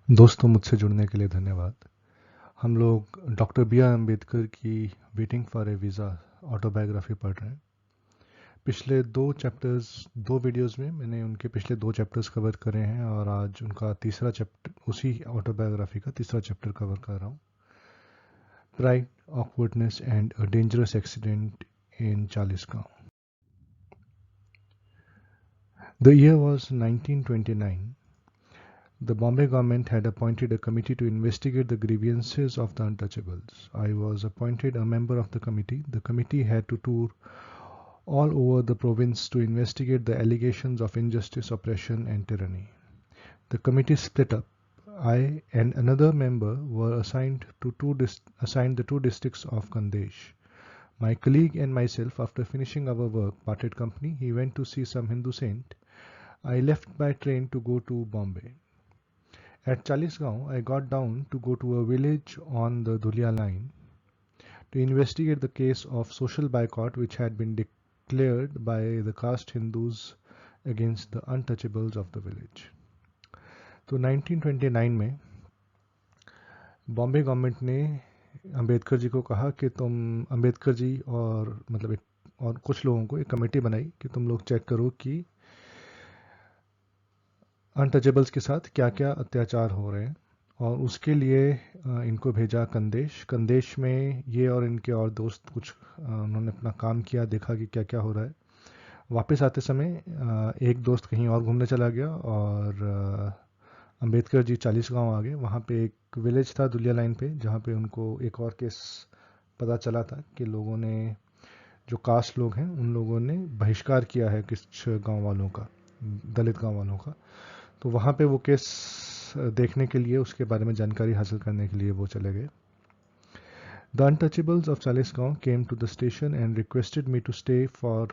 दोस्तों, मुझसे जुड़ने के लिए धन्यवाद। हम लोग डॉक्टर बी आर अम्बेडकर की waiting for a visa autobiography पढ़ रहे हैं। पिछले दो वीडियोस में मैंने उनके पिछले दो चैप्टर्स कवर करे हैं और आज उनका तीसरा चैप्टर, उसी ऑटोबायोग्राफी का तीसरा चैप्टर कवर कर रहा हूँ। Pride, awkwardness and a dangerous accident in Chalisgaon. The year was 1929. The Bombay government had appointed a committee to investigate the grievances of the untouchables. I was appointed a member of the committee. The committee had to tour all over the province to investigate the allegations of injustice, oppression, and tyranny. The committee split up. I and another member were assigned the two districts of Kandesh. My colleague and myself, after finishing our work, parted company. He went to see some Hindu saint. I left by train to go to Bombay. At Chalisgaon, I got down to go to a village on the Dhulia line to investigate the case of social boycott which had been declared by the caste Hindus against the untouchables of the village. तो 1929 में Bombay government ने अंबेडकर जी को कहा कि तुम अंबेडकर जी और और कुछ लोगों को एक कमेटी बनाई कि तुम लोग चेक करो कि अनटचेबल्स के साथ क्या क्या अत्याचार हो रहे हैं। और उसके लिए इनको भेजा कंदेश में ये और इनके और दोस्त कुछ उन्होंने अपना काम किया, देखा कि क्या क्या हो रहा है। वापस आते समय एक दोस्त कहीं और घूमने चला गया और अंबेडकर जी 40 गांव आ गए। वहाँ पे एक विलेज था दुलिया लाइन पे, जहाँ पे उनको एक और केस पता चला था कि लोगों ने, जो कास्ट लोग हैं, उन लोगों ने बहिष्कार किया है कुछ गांव वालों का, दलित गांव वालों का। तो वहाँ पे वो केस देखने के लिए, उसके बारे में जानकारी हासिल करने के लिए वो चले गए। The untouchables of Chalisgaon came to the station and requested me to stay for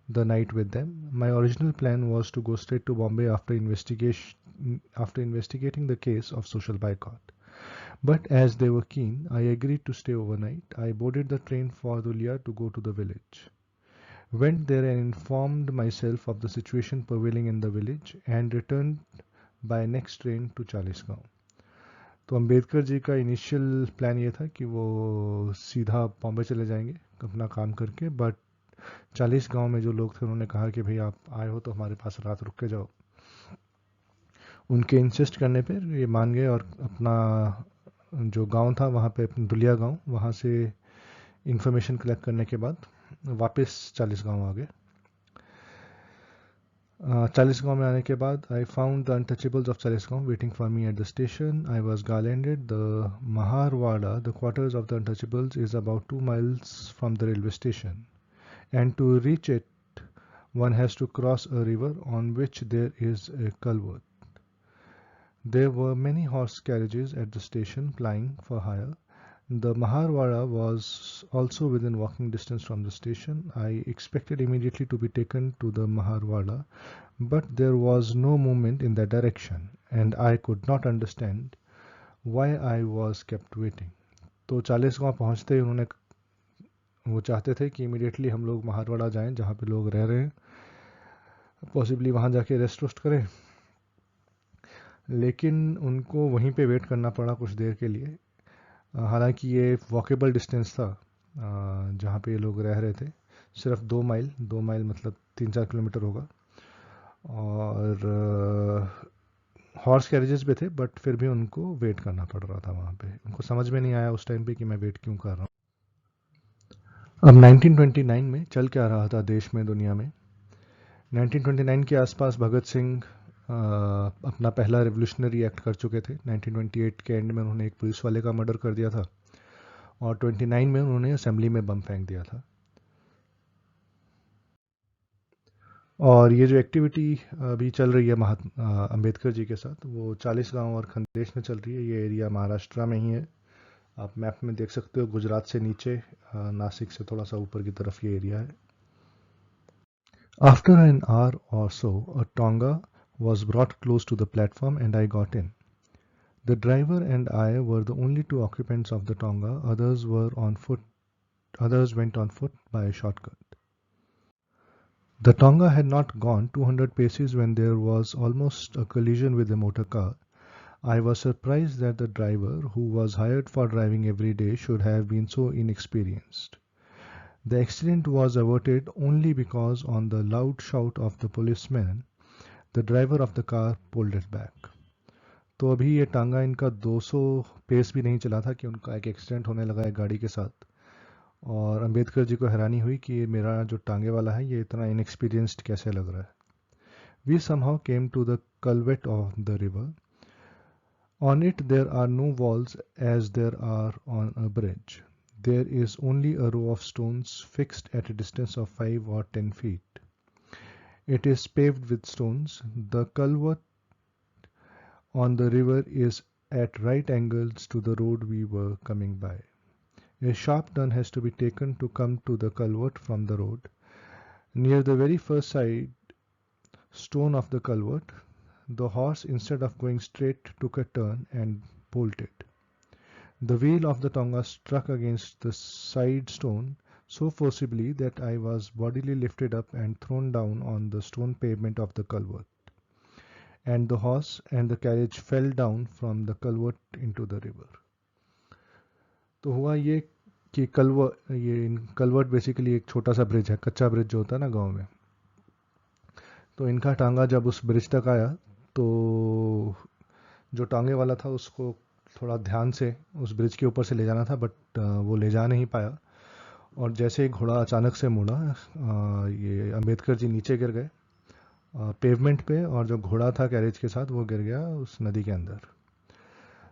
the night with them. My original plan was to go straight to Bombay after investigating the case of social boycott. But as they were keen, I agreed to stay overnight. I boarded the train for Dhulia to go to the village. Went there and informed myself of the situation prevailing in the village and returned by next train to Chalisgaon. तो अंबेडकर जी का initial plan ये था कि वो सीधा बॉम्बे चले जाएंगे अपना काम करके, बट 40 गांव में जो लोग थे उन्होंने कहा कि भाई आप आए हो तो हमारे पास रात रुक के जाओ। उनके इंसिस्ट करने पर ये मान गए और अपना जो गांव था वहाँ पे, दुलिया गांव, वहाँ से इंफॉर्मेशन कलेक्ट करने के बाद वापस 40 गांव आ गए। 40 गांव में आने के बाद I found the untouchables of 40 गांव waiting for me at the station. I was garlanded. The Maharwada, the quarters of the untouchables, is about 2 miles from the railway station, and to reach it one has to cross a river on which there is a culvert. There were many horse carriages at the station plying for hire. The Maharwada was also within walking distance from the station. I expected immediately to be taken to the Maharwada, but there was no movement in that direction, and I could not understand why I was kept waiting. तो 40 गांव पहुंचते ही उन्होंने, वो चाहते थे कि immediately हम लोग महारवाड़ा जाएं जहाँ पे लोग रह रहे हैं, पॉसिबली वहाँ जाके रेस्ट वेस्ट करें, लेकिन उनको वहीं पे वेट करना पड़ा कुछ देर के लिए। हालांकि ये वॉकेबल डिस्टेंस था जहाँ पे ये लोग रह रहे थे, सिर्फ 2 माइल मतलब 3-4 किलोमीटर होगा। और हॉर्स कैरेजेस भी थे, बट फिर भी उनको वेट करना पड़ रहा था वहाँ पे। उनको समझ में नहीं आया उस टाइम पे कि मैं वेट क्यों कर रहा हूँ। अब 1929 में चल क्या रहा था देश में, दुनिया में। 1929 के आसपास भगत सिंह अपना पहला रेवोल्यूशनरी एक्ट कर चुके थे। 1928 के एंड में उन्होंने एक पुलिस वाले का मर्डर कर दिया था और 29 में उन्होंने असेंबली में बम फेंक दिया था। और ये जो एक्टिविटी अभी चल रही है महात्मा अंबेडकर जी के साथ, वो 40 गांव और खंडेश में चल रही है। ये एरिया महाराष्ट्र में ही है, आप मैप में देख सकते हो। गुजरात से नीचे, नासिक से थोड़ा सा ऊपर की तरफ ये एरिया है। After an hour or so, a Tonga was brought close to the platform and I got in. The driver and I were the only two occupants of the Tonga. Others went on foot by a shortcut. The Tonga had not gone 200 paces when there was almost a collision with a motor car. I was surprised that the driver, who was hired for driving every day, should have been so inexperienced. The accident was averted only because, on the loud shout of the policeman, the driver of the car pulled it back. तो अभी ये टांगा इनका 200 pace भी नहीं चला था कि उनका एक एक्सीडेंट होने लगा है गाड़ी के साथ, और अंबेडकर जी को हैरानी हुई कि ये मेरा जो टांगे वाला है ये इतना इनएक्सपीरियंस्ड कैसे लग रहा है. We somehow came to the culvert of the river. On it there are no walls as there are on a bridge. There is only a row of stones fixed at a distance of 5 or 10 feet. It is paved with stones. The culvert on the river is at right angles to the road we were coming by. A sharp turn has to be taken to come to the culvert from the road. Near the very first side stone of the culvert, the horse, instead of going straight, took a turn and bolted. The wheel of the tonga struck against the side stone so forcibly that I was bodily lifted up and thrown down on the stone pavement of the culvert, and the horse and the carriage fell down from the culvert into the river. तो हुआ ये कि culvert basically एक छोटा सा bridge है, कच्चा bridge जो होता है ना गांव में. तो इनका टांगा जब उस ब्रिज तक आया तो जो टांगे वाला था उसको थोड़ा ध्यान से उस ब्रिज के ऊपर से ले जाना था, बट वो ले जा नहीं पाया. और जैसे ही घोड़ा अचानक से मुड़ा, ये अंबेडकर जी नीचे गिर गए पेवमेंट पे, और जो घोड़ा था कैरेज के साथ वो गिर गया उस नदी के अंदर.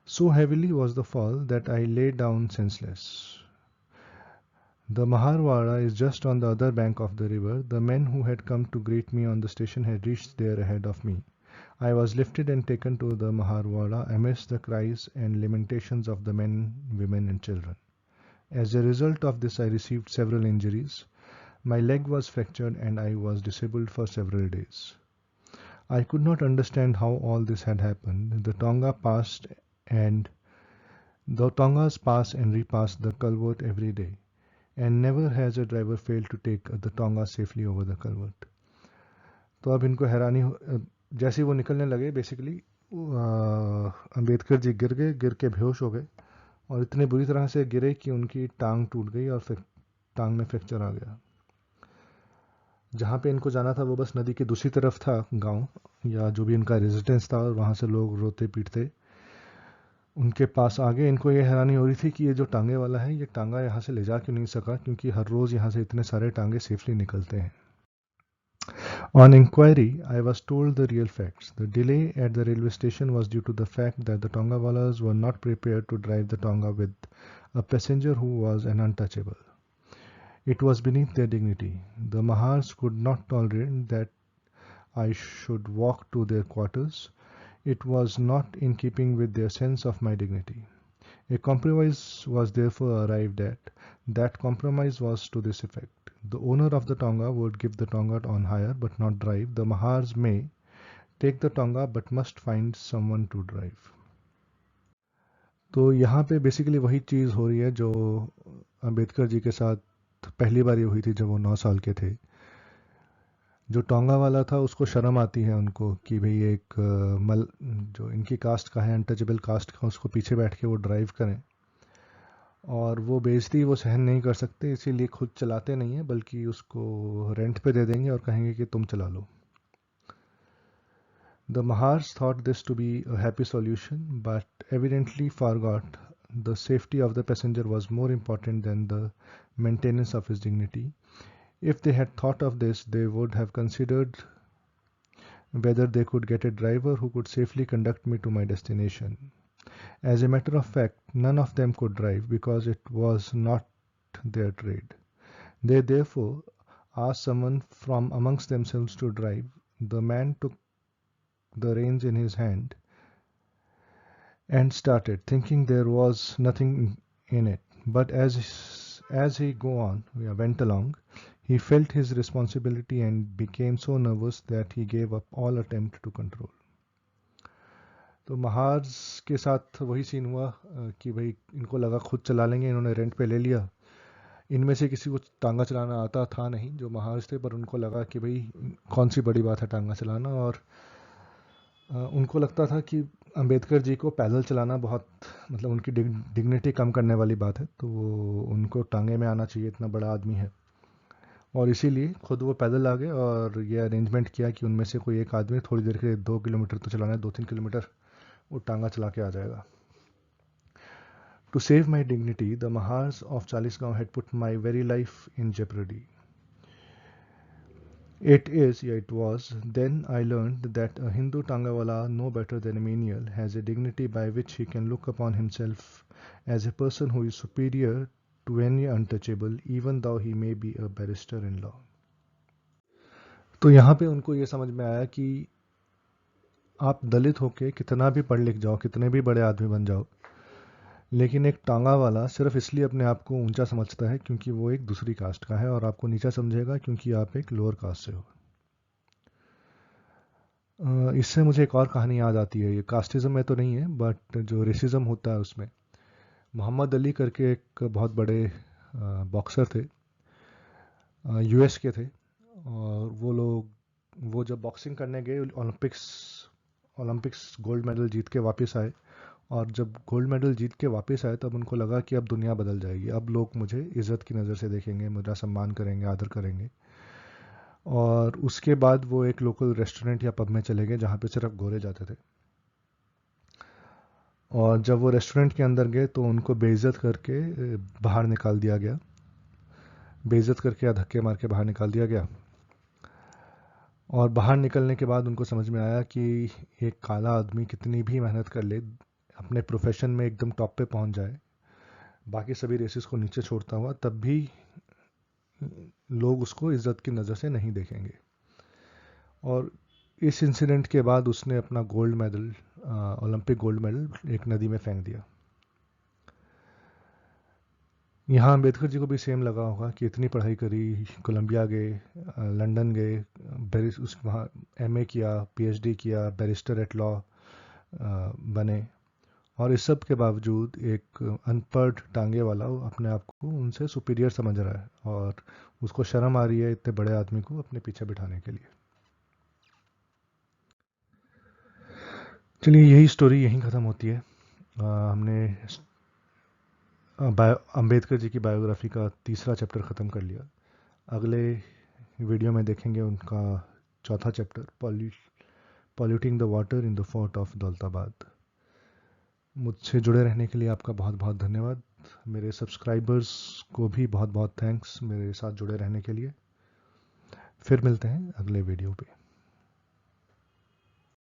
So heavily was the fall that I lay down senseless. The Maharwada is just on the other bank of the river. The men who had come to greet me on the station had reached there ahead of me. I was lifted and taken to the Maharwada amidst the cries and lamentations of the men, women, and children. As a result of this, I received several injuries. My leg was fractured and I was disabled for several days. I could not understand how all this had happened. The Tongas pass and repass the culvert every day, and never has a driver failed to take the Tonga safely over the culvert. तो अब इनको हैरानी जैसे ही वो निकलने लगे, basically Ambedkar ji गिर के बेहोश हो गए, और इतने बुरी तरह से गिरे कि उनकी टांग टूट गई और टांग में फ्रैक्चर आ गया. जहाँ पे इनको जाना था वो बस नदी की दूसरी तरफ था गांव, या जो भी इनका रेजिडेंस था, और वहाँ से लोग रोते पीटते उनके पास आ गए. इनको ये हैरानी हो रही थी कि ये जो टांगे वाला है ये टांगा यहाँ से ले जा क्यों नहीं सका, क्योंकि हर रोज़ यहाँ से इतने सारे टांगे सेफली निकलते हैं. On inquiry, I was told the real facts. The delay at the railway station was due to the fact that the Tongawalas were not prepared to drive the Tonga with a passenger who was an untouchable. It was beneath their dignity. The Mahars could not tolerate that I should walk to their quarters. It was not in keeping with their sense of my dignity. A compromise was therefore arrived at. That compromise was to this effect. The owner of the Tonga would give the Tonga on hire but not drive. The Mahars may take the Tonga but must find someone to drive. तो यहाँ पे basically वही चीज़ हो रही है जो अंबेडकर जी के साथ पहली बार ये हुई थी जब वो 9 साल के थे. जो टोंगा वाला था उसको शर्म आती है उनको कि भाई एक जो इनकी कास्ट का है, अनटचेबल कास्ट का, उसको पीछे बैठ के वो ड्राइव करें, और वो बेइज्जती वो सहन नहीं कर सकते, इसीलिए खुद चलाते नहीं हैं बल्कि उसको रेंट पे दे देंगे और कहेंगे कि तुम चला लो. The Mahars thought this to be a happy solution, but evidently forgot the safety of the passenger was more important than the maintenance of his dignity. If they had thought of this, they would have considered whether they could get a driver who could safely conduct me to my destination. As a matter of fact, none of them could drive because it was not their trade. They therefore asked someone from amongst themselves to drive. The man took the reins in his hand and started, thinking there was nothing in it. But as he went along, he felt his responsibility and became so nervous that he gave up all attempt to control. तो महार्स के साथ वही scene हुआ कि भाई इनको लगा खुद चला लेंगे, इन्होंने रेंट पे ले लिया. इनमें से किसी को टांगा चलाना आता था नहीं जो महार्स थे, पर उनको लगा कि भाई कौन सी बड़ी बात है टांगा चलाना, और उनको लगता था कि अंबेडकर जी को पैदल चलाना बहुत मतलब उनकी डिग्निटी कम करने वाली बात है, तो वो उनको टांगे में आना चाहिए, इतना बड़ा आदमी है। और इसीलिए खुद वो पैदल आ गए और ये अरेंजमेंट किया कि उनमें से कोई एक आदमी थोड़ी देर के लिए 2 किलोमीटर तो चलाना है, 2-3 किलोमीटर वो टांगा चला के आ जाएगा। To save my dignity, the Mahars of Chalisgaon had put my very life in jeopardy. It was, then I learned that a Hindu Tangawala, no better than a menial, has a dignity by which he can look upon himself as a person who is superior to any untouchable, even though he may be a barrister-in-law. तो यहाँ पे उनको ये समझ में आया कि आप दलित होके कितना भी पढ़ लिख जाओ, कितने भी बड़े आदमी बन जाओ, लेकिन एक टांगा वाला सिर्फ इसलिए अपने आप को ऊंचा समझता है क्योंकि वो एक दूसरी कास्ट का है, और आपको नीचा समझेगा क्योंकि आप एक लोअर कास्ट से हो। इससे मुझे एक और कहानी याद आती है, ये कास्टिज्म में तो नहीं है बट जो रेसिज्म होता है उसमें। मोहम्मद अली करके एक बहुत बड़े बॉक्सर थे, यूएस के थे, और वो जब बॉक्सिंग करने गए ओलंपिक्स गोल्ड मेडल जीत के वापस आए, और जब गोल्ड मेडल जीत के वापस आए तब उनको लगा कि अब दुनिया बदल जाएगी, अब लोग मुझे इज़्ज़त की नज़र से देखेंगे, मेरा सम्मान करेंगे, आदर करेंगे। और उसके बाद वो एक लोकल रेस्टोरेंट या पब में चले गए जहाँ पे सिर्फ गोरे जाते थे, और जब वो रेस्टोरेंट के अंदर गए तो उनको बेइज्जत करके बाहर निकाल दिया गया, बेइज्जत करके या धक्के मार के बाहर निकाल दिया गया। और बाहर निकलने के बाद उनको समझ में आया कि एक काला आदमी कितनी भी मेहनत कर ले, अपने प्रोफेशन में एकदम टॉप पे पहुंच जाए, बाकी सभी रेसेस को नीचे छोड़ता हुआ, तब भी लोग उसको इज्जत की नज़र से नहीं देखेंगे। और इस इंसिडेंट के बाद उसने अपना gold medal, Olympic gold medal एक नदी में फेंक दिया। यहाँ अम्बेडकर जी को भी सेम लगा होगा कि इतनी पढ़ाई करी, कोलंबिया गए, लंदन गए, वहाँ एमए किया, पीएचडी किया, बैरिस्टर एट लॉ बने, और इस सब के बावजूद एक अनपढ़ टांगे वाला अपने आप को उनसे सुपीरियर समझ रहा है, और उसको शर्म आ रही है इतने बड़े आदमी को अपने पीछे बिठाने के लिए। चलिए, यही स्टोरी यहीं ख़त्म होती है। हमने अंबेडकर जी की बायोग्राफी का तीसरा चैप्टर ख़त्म कर लिया। अगले वीडियो में देखेंगे उनका चौथा chapter, polluting the water in the fort of Daulatabad. मुझसे जुड़े रहने के लिए आपका बहुत बहुत धन्यवाद। मेरे सब्सक्राइबर्स को भी बहुत बहुत थैंक्स मेरे साथ जुड़े रहने के लिए। फिर मिलते हैं अगले वीडियो पे।